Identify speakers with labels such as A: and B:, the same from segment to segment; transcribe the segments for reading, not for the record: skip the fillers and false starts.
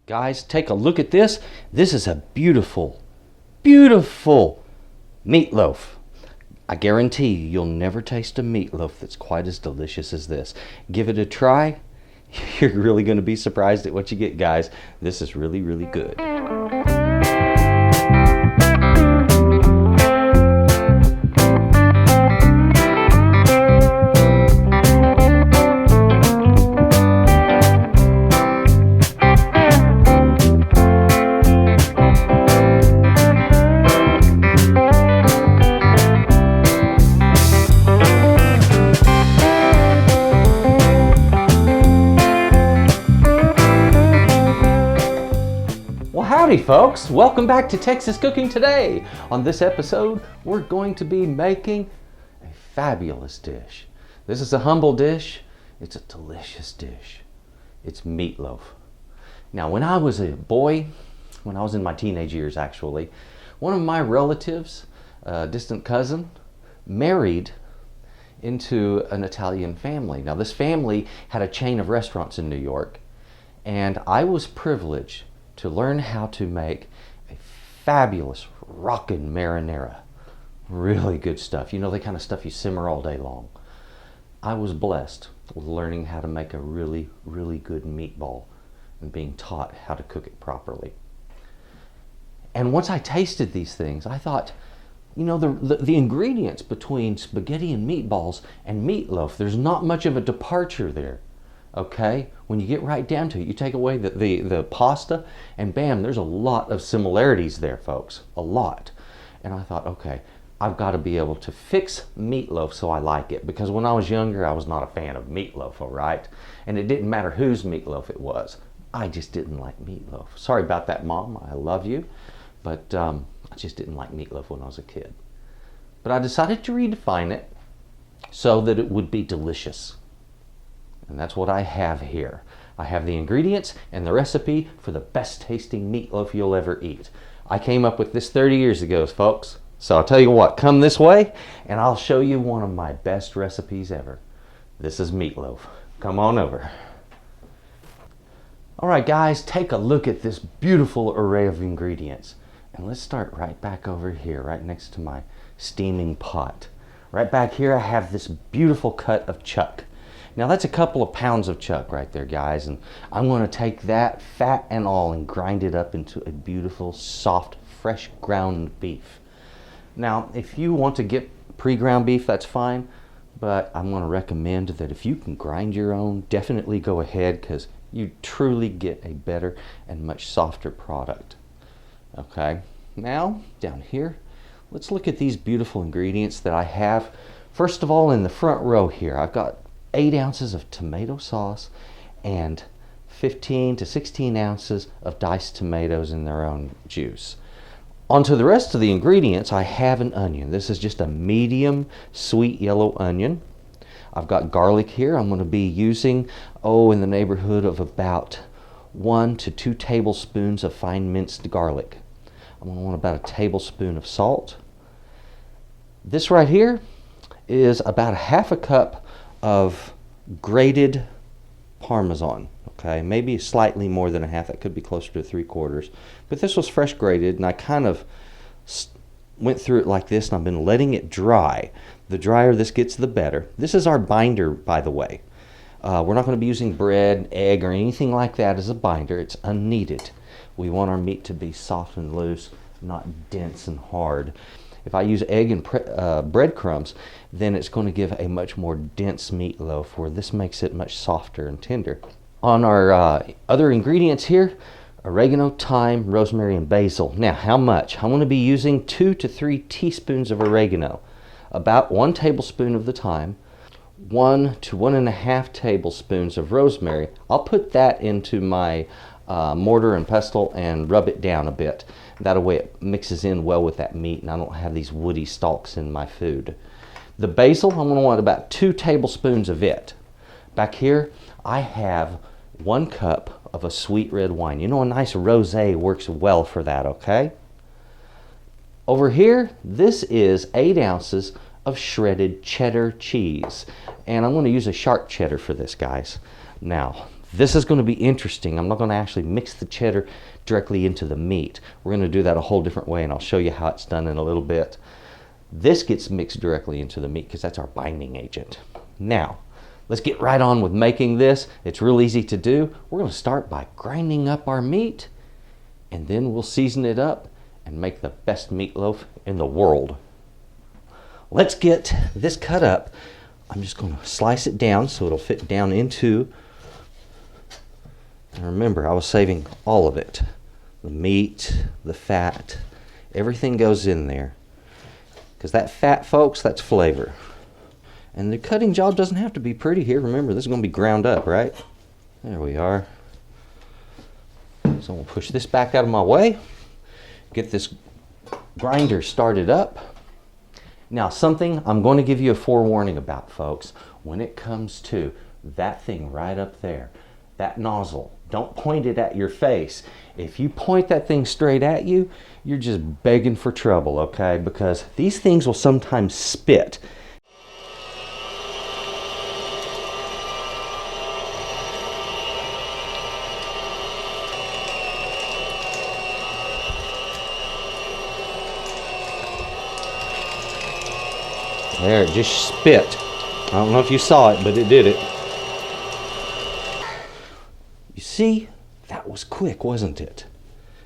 A: Guys, take a look at this. This is a beautiful, beautiful meatloaf. I guarantee you'll never taste a meatloaf that's quite as delicious as this. Give it a try. You're really going to be surprised at what you get, guys. This is really, really good. Howdy folks, welcome back to Texas Cooking Today. On this episode, we're going to be making a fabulous dish. This is a humble dish, it's a delicious dish. It's meatloaf. Now when I was a boy, when I was in my teenage years actually, one of my relatives, a distant cousin, married into an Italian family. Now this family had a chain of restaurants in New York, and I was privileged to learn how to make a fabulous rockin' marinara. Really good stuff. You know, the kind of stuff you simmer all day long. I was blessed with learning how to make a really, really good meatball and being taught how to cook it properly. And once I tasted these things, I thought, you know, the ingredients between spaghetti and meatballs and meatloaf, there's not much of a departure there. Okay, when you get right down to it, you take away the pasta and bam, there's a lot of similarities there, folks, a lot. And I thought, okay, I've got to be able to fix meatloaf so I like it, because when I was younger, I was not a fan of meatloaf, all right? And it didn't matter whose meatloaf it was. I just didn't like meatloaf. Sorry about that, Mom, I love you, but I just didn't like meatloaf when I was a kid. But I decided to redefine it so that it would be delicious. And that's what I have here. I have the ingredients and the recipe for the best tasting meatloaf you'll ever eat. I came up with this 30 years ago, folks. So I'll tell you what, come this way and I'll show you one of my best recipes ever. This is meatloaf. Come on over. All right, guys, take a look at this beautiful array of ingredients. And let's start right back over here, right next to my steaming pot. Right back here, I have this beautiful cut of chuck. Now that's a couple of pounds of chuck right there, guys, and I'm going to take that, fat and all, and grind it up into a beautiful, soft, fresh ground beef. Now, if you want to get pre-ground beef, that's fine, but I'm going to recommend that if you can grind your own, definitely go ahead, because you truly get a better and much softer product. Okay, now down here, let's look at these beautiful ingredients that I have. First of all, in the front row here, I've got 8 ounces of tomato sauce and 15 to 16 ounces of diced tomatoes in their own juice. Onto the rest of the ingredients, I have an onion. This is just a medium sweet yellow onion. I've got garlic here. I'm going to be using, in the neighborhood of about 1 to 2 tablespoons of fine minced garlic. I'm going to want about a tablespoon of salt. This right here is about a half a cup of grated Parmesan. Okay, maybe slightly more than a half. That could be closer to 3/4. But this was fresh grated, and I kind of went through it like this, and I've been letting it dry. The drier this gets, the better. This is our binder, by the way. We're not going to be using bread, egg, or anything like that as a binder. It's unneeded. We want our meat to be soft and loose, not dense and hard. If I use egg and breadcrumbs, then it's going to give a much more dense meatloaf, where this makes it much softer and tender. On our other ingredients here, oregano, thyme, rosemary, and basil. Now, how much? I'm going to be using 2 to 3 teaspoons of oregano, about 1 tablespoon of the thyme, 1 to 1.5 tablespoons of rosemary. I'll put that into my mortar and pestle and rub it down a bit. That way it mixes in well with that meat and I don't have these woody stalks in my food. The basil, I'm going to want about 2 tablespoons of it. Back here, I have 1 cup of a sweet red wine. You know, a nice rosé works well for that, okay? Over here, this is 8 ounces of shredded cheddar cheese. And I'm going to use a sharp cheddar for this, guys. Now, This is going to be interesting. I'm not going to actually mix the cheddar directly into the meat. We're going to do that a whole different way, and I'll show you how it's done in a little bit. This gets mixed directly into the meat because that's our binding agent. Now, let's get right on with making this. It's real easy to do. We're going to start by grinding up our meat, and then we'll season it up and make the best meatloaf in the world. Let's get this cut up. I'm just going to slice it down so it'll fit down into, and remember, I was saving all of it. The meat, the fat, everything goes in there. Because that fat, folks, that's flavor. And the cutting job doesn't have to be pretty here. Remember, this is going to be ground up, right? There we are. So we'll push this back out of my way. Get this grinder started up. Now, something I'm going to give you a forewarning about, folks. When it comes to that thing right up there, that nozzle, don't point it at your face. If you point that thing straight at you, you're just begging for trouble, okay? Because these things will sometimes spit. There, it just spit. I don't know if you saw it, but it did it. You see, that was quick, wasn't it?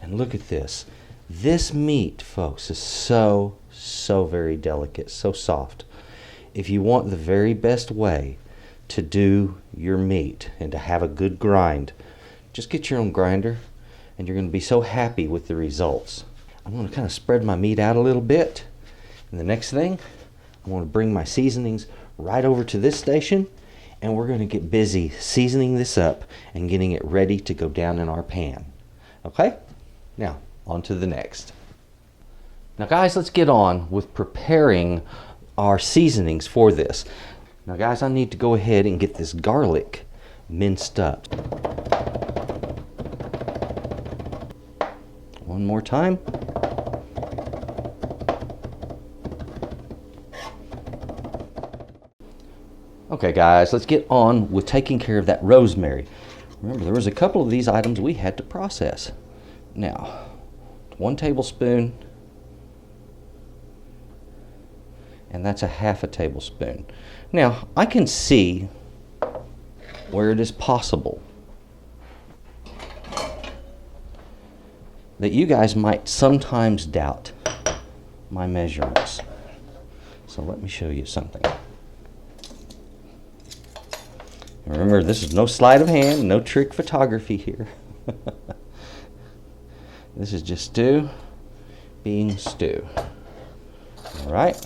A: And look at this. This meat, folks, is so very delicate, so soft. If you want the very best way to do your meat and to have a good grind, just get your own grinder, and you're going to be so happy with the results. I'm going to kind of spread my meat out a little bit. And the next thing, I want to bring my seasonings right over to this station, and we're going to get busy seasoning this up and getting it ready to go down in our pan. Okay? Now, on to the next. Now guys, let's get on with preparing our seasonings for this. Now guys, I need to go ahead and get this garlic minced up. One more time. Okay guys, let's get on with taking care of that rosemary. Remember, there was a couple of these items we had to process. Now, 1 tablespoon, and that's a half a tablespoon. Now, I can see where it is possible that you guys might sometimes doubt my measurements. So let me show you something. Remember, this is no sleight of hand, no trick photography here. This is just stew being stew. All right.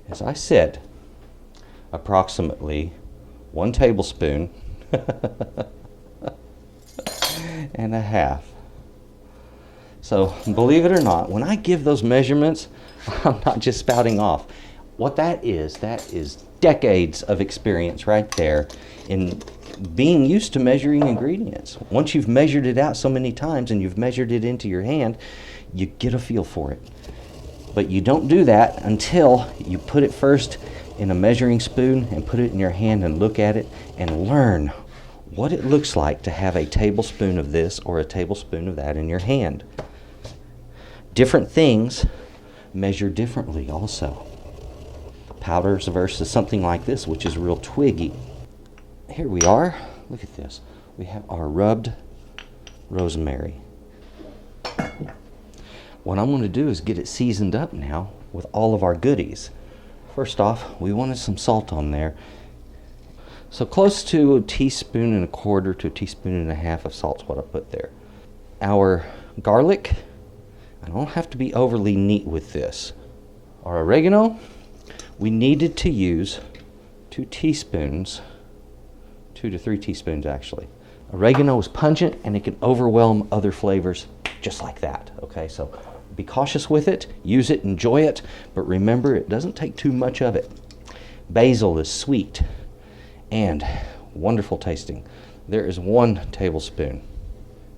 A: As I said, approximately 1 tablespoon and a half. So believe it or not, when I give those measurements, I'm not just spouting off. What that is decades of experience right there in being used to measuring ingredients. Once you've measured it out so many times and you've measured it into your hand, you get a feel for it. But you don't do that until you put it first in a measuring spoon and put it in your hand and look at it and learn what it looks like to have a tablespoon of this or a tablespoon of that in your hand. Different things measure differently also. Powders versus something like this, which is real twiggy. Here we are. Look at this. We have our rubbed rosemary. What I'm going to do is get it seasoned up now with all of our goodies. First off, we wanted some salt on there. So close to 1.25 teaspoons to 1.5 teaspoons of salt is what I put there. Our garlic, I don't have to be overly neat with this. Our oregano, we needed to use 2 teaspoons, 2 to 3 teaspoons actually. Oregano is pungent and it can overwhelm other flavors just like that, okay? So be cautious with it, use it, enjoy it, but remember it doesn't take too much of it. Basil is sweet and wonderful tasting. There is 1 tablespoon.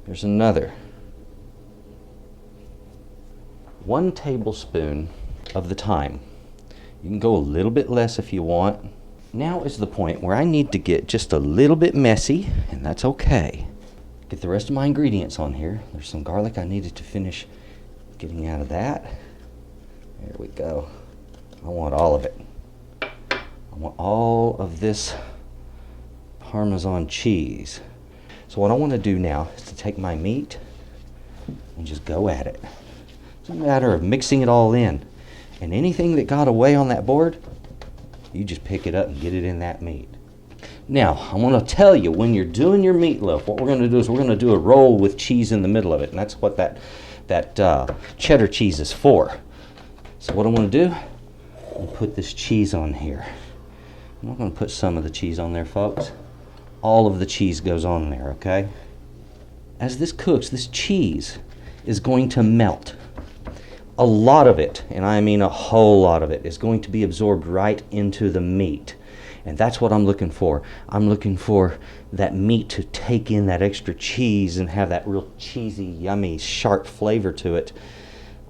A: There's another. 1 tablespoon of the thyme. You can go a little bit less if you want. Now is the point where I need to get just a little bit messy, and that's okay. Get the rest of my ingredients on here. There's some garlic I needed to finish getting out of that. There we go. I want all of it. I want all of this Parmesan cheese. So what I want to do now is to take my meat and just go at it. It's a matter of mixing it all in. And anything that got away on that board, you just pick it up and get it in that meat. Now, I want to tell you, when you're doing your meatloaf, what we're going to do is we're going to do a roll with cheese in the middle of it. And that's what that cheddar cheese is for. So what I want to do, I'll put this cheese on here. I'm not going to put some of the cheese on there, folks. All of the cheese goes on there, okay? As this cooks, this cheese is going to melt. A lot of it, and I mean a whole lot of it, is going to be absorbed right into the meat. And that's what I'm looking for. I'm looking for that meat to take in that extra cheese and have that real cheesy, yummy, sharp flavor to it.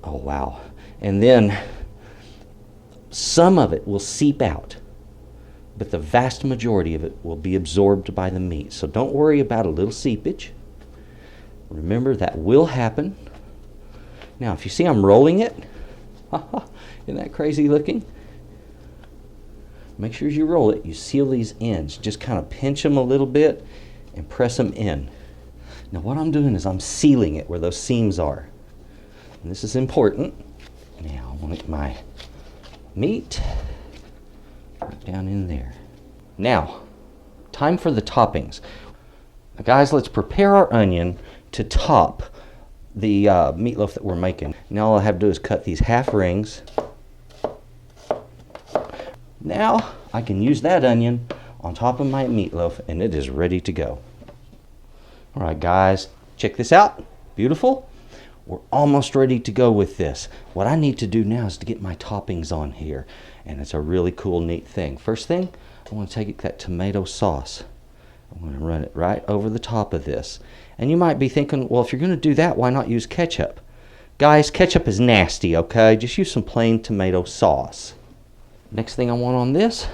A: Oh, wow. And then some of it will seep out, but the vast majority of it will be absorbed by the meat. So don't worry about a little seepage. Remember, that will happen. Now, if you see I'm rolling it, isn't that crazy looking? Make sure as you roll it, you seal these ends. Just kind of pinch them a little bit and press them in. Now, what I'm doing is I'm sealing it where those seams are. And this is important. Now, I want to get my meat right down in there. Now, time for the toppings. Now, guys, let's prepare our onion to top the meatloaf that we're making. Now all I have to do is cut these half rings. Now I can use that onion on top of my meatloaf and it is ready to go. All right, guys, check this out. Beautiful. We're almost ready to go with this. What I need to do now is to get my toppings on here, and it's a really cool, neat thing. First thing, I want to take that tomato sauce. I'm going to run it right over the top of this. And you might be thinking, well, if you're going to do that, why not use ketchup? Guys, ketchup is nasty, okay? Just use some plain tomato sauce. Next thing I want on this,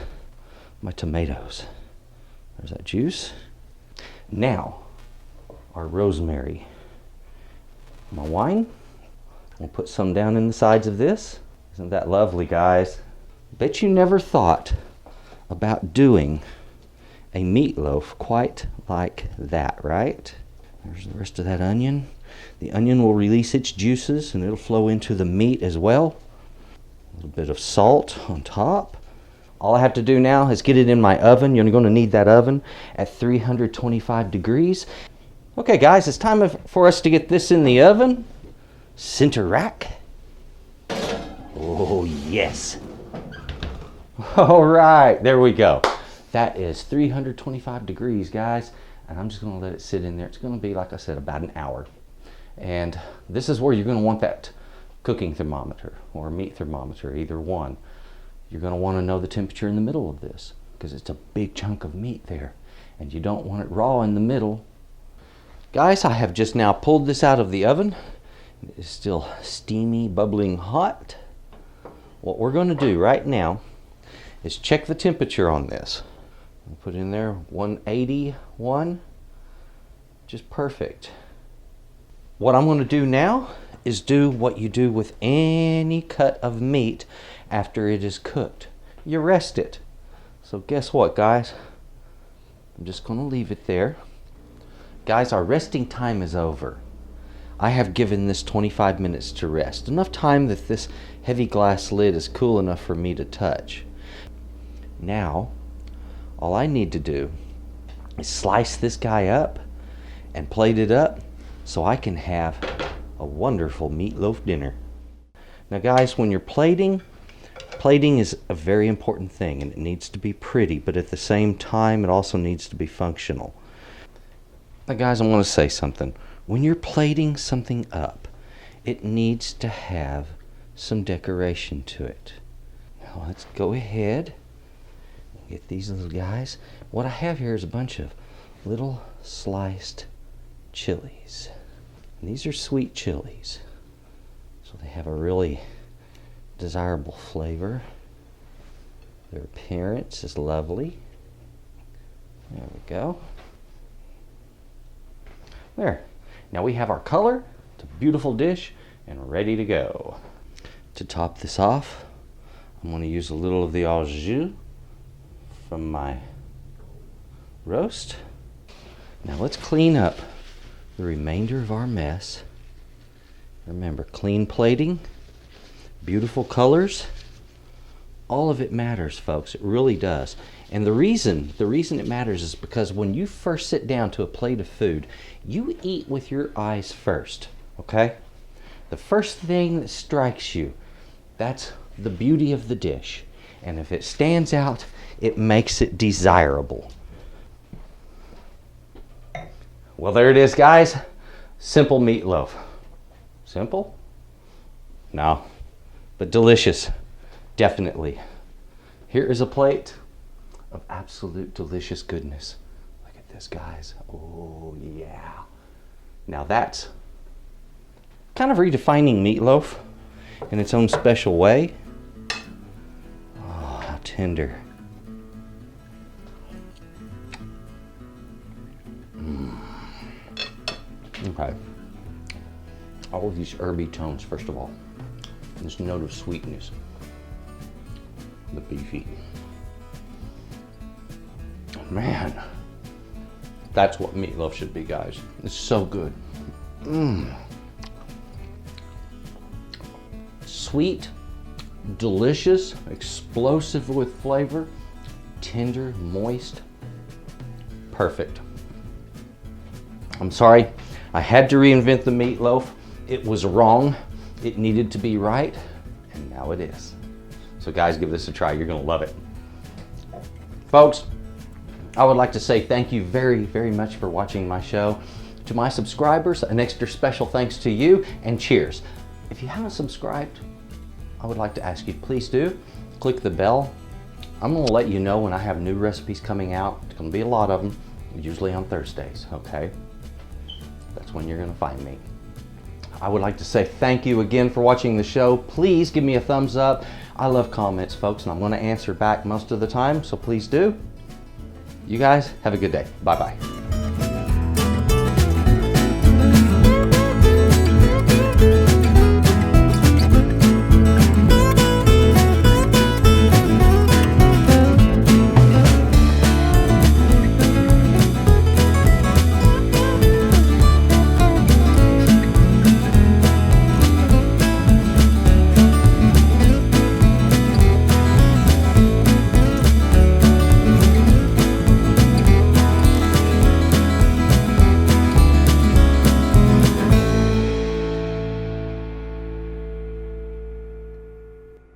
A: my tomatoes. There's that juice. Now, our rosemary. My wine. We'll put some down in the sides of this. Isn't that lovely, guys? Bet you never thought about doing a meatloaf quite like that, right? There's the rest of that onion. The onion will release its juices and it'll flow into the meat as well. A little bit of salt on top. All I have to do now is get it in my oven. You're going to need that oven at 325 degrees. Okay, guys, it's time for us to get this in the oven. Center rack. Oh, yes. All right, there we go. That is 325 degrees, guys. And I'm just going to let it sit in there. It's going to be, like I said, about an hour. And this is where you're going to want that cooking thermometer or meat thermometer, either one. You're going to want to know the temperature in the middle of this because it's a big chunk of meat there. And you don't want it raw in the middle. Guys, I have just now pulled this out of the oven. It is still steamy, bubbling hot. What we're going to do right now is check the temperature on this. I'll put in there 181, just perfect. What I'm going to do now is do what you do with any cut of meat after it is cooked. You rest it. So guess what, guys? I'm just going to leave it there. Guys, our resting time is over. I have given this 25 minutes to rest. Enough time that this heavy glass lid is cool enough for me to touch. Now, all I need to do is slice this guy up and plate it up so I can have a wonderful meatloaf dinner. Now guys, when you're plating is a very important thing and it needs to be pretty, but at the same time it also needs to be functional. Now guys, I want to say something. When you're plating something up, it needs to have some decoration to it. Now let's go ahead and get these little guys. What I have here is a bunch of little sliced chilies. And these are sweet chilies. So they have a really desirable flavor. Their appearance is lovely. There we go. There. Now we have our color. It's a beautiful dish and ready to go. To top this off, I'm going to use a little of the au jus from my roast. Now let's clean up the remainder of our mess. Remember, clean plating, beautiful colors, all of it matters, folks. It really does. And the reason it matters is because when you first sit down to a plate of food, you eat with your eyes first, okay? The first thing that strikes you, that's the beauty of the dish. And if it stands out, it makes it desirable. Well, there it is, guys. Simple meatloaf. Simple? No, but delicious, definitely. Here is a plate of absolute delicious goodness. Look at this, guys. Oh, yeah. Now that's kind of redefining meatloaf in its own special way. Oh, how tender. Okay. All of these herby tones, first of all. This note of sweetness. The beefy. Man, that's what meatloaf should be, guys. It's so good. Sweet, delicious, explosive with flavor, tender, moist, perfect. I'm sorry, I had to reinvent the meatloaf. It was wrong. It needed to be right, and now it is. So guys, give this a try. You're gonna love it. Folks, I would like to say thank you very, very much for watching my show. To my subscribers, an extra special thanks to you, and cheers. If you haven't subscribed, I would like to ask you, please do. Click the bell. I'm gonna let you know when I have new recipes coming out. It's gonna be a lot of them, usually on Thursdays, okay? That's when you're gonna find me. I would like to say thank you again for watching the show. Please give me a thumbs up. I love comments, folks, and I'm gonna answer back most of the time, so please do. You guys have a good day. Bye-bye.